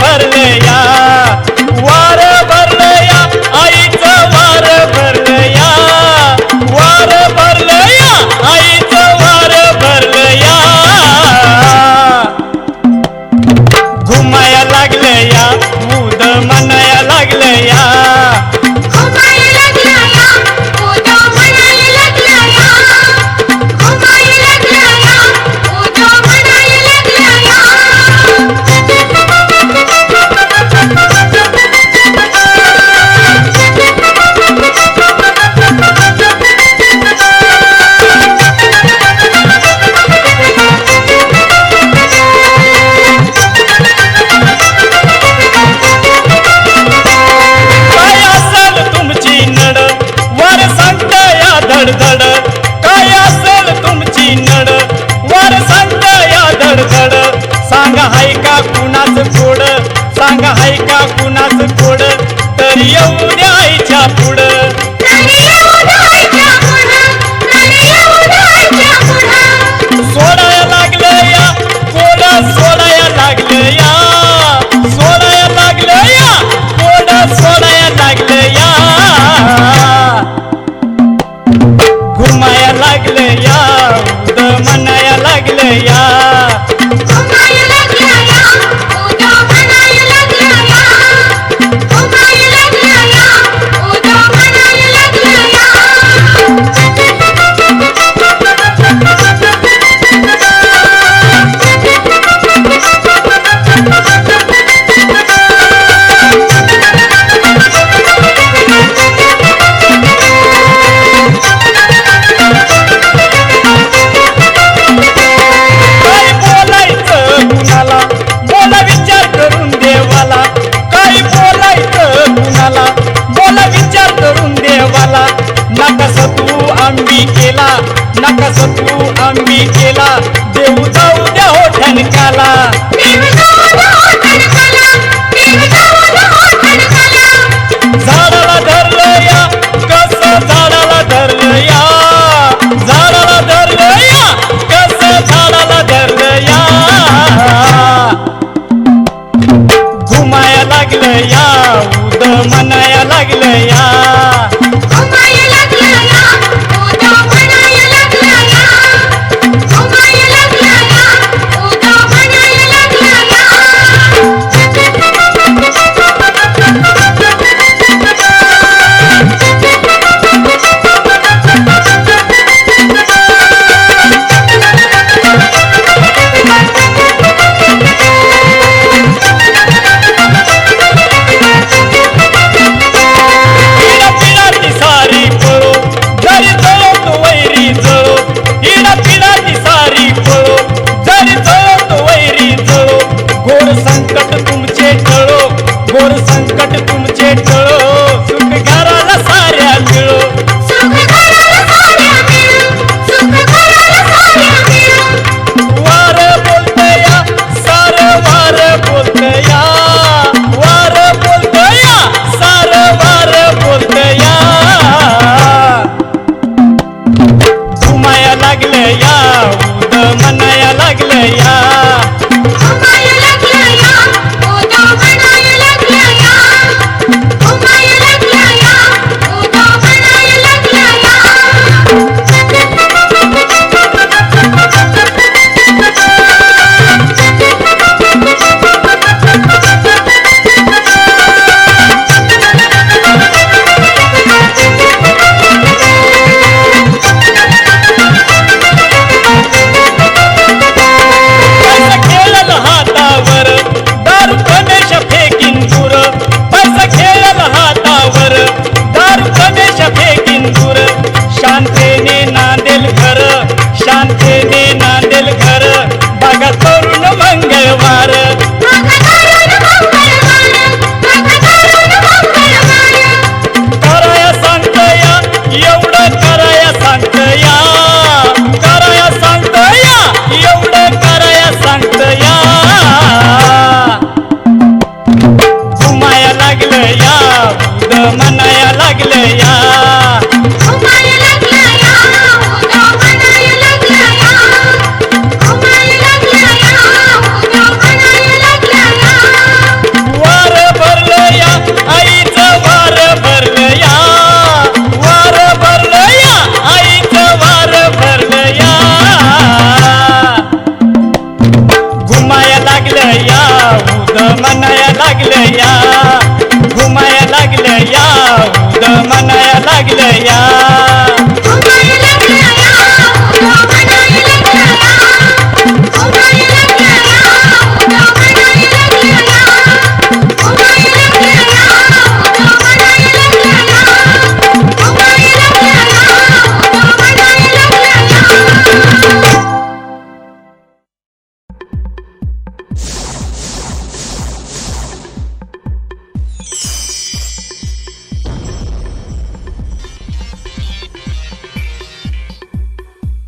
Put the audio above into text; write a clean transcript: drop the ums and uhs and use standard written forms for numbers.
भरलं या, वार भरलं या, आईचं वार भरलं या, वार भरलं या, आईचं वार भरलं या. घुमाया लागलं या, उद म्हणाया लागलं या, धड काय असेल तुमची नड, वर सांगत या धडधड. सांगा हाय का कुणाच कोड, सांगा हाय का कुणाच कोड, तर येऊ द्या आईच्या पुढं. सोडाया लागलं या कोड, सोडाया लागलं या, सोडाया लागलं या कोड, सोडाया लागलं या. घुमाया लागलं या, उद म्हणाया लागलं या, नकस तू आंबी केला, देऊ जाऊ द्या हो ठणकाला. झाडाला धरलं या, कसं झाडाला धरलं या, झाडाला धरलं या, कसं झाडाला धरलं या. घुमाया लागलं या, उद म्हणाया लागलं या, घोर संकट तुमचे टळो, सुख घराला साऱ्या मिळो. वार बोलतया सार वार बोलतया, वार बोलतया सार वार बोलतया. घुमाया लागलं या, उद म्हणाया लागलं या, म्हणाया लागलं या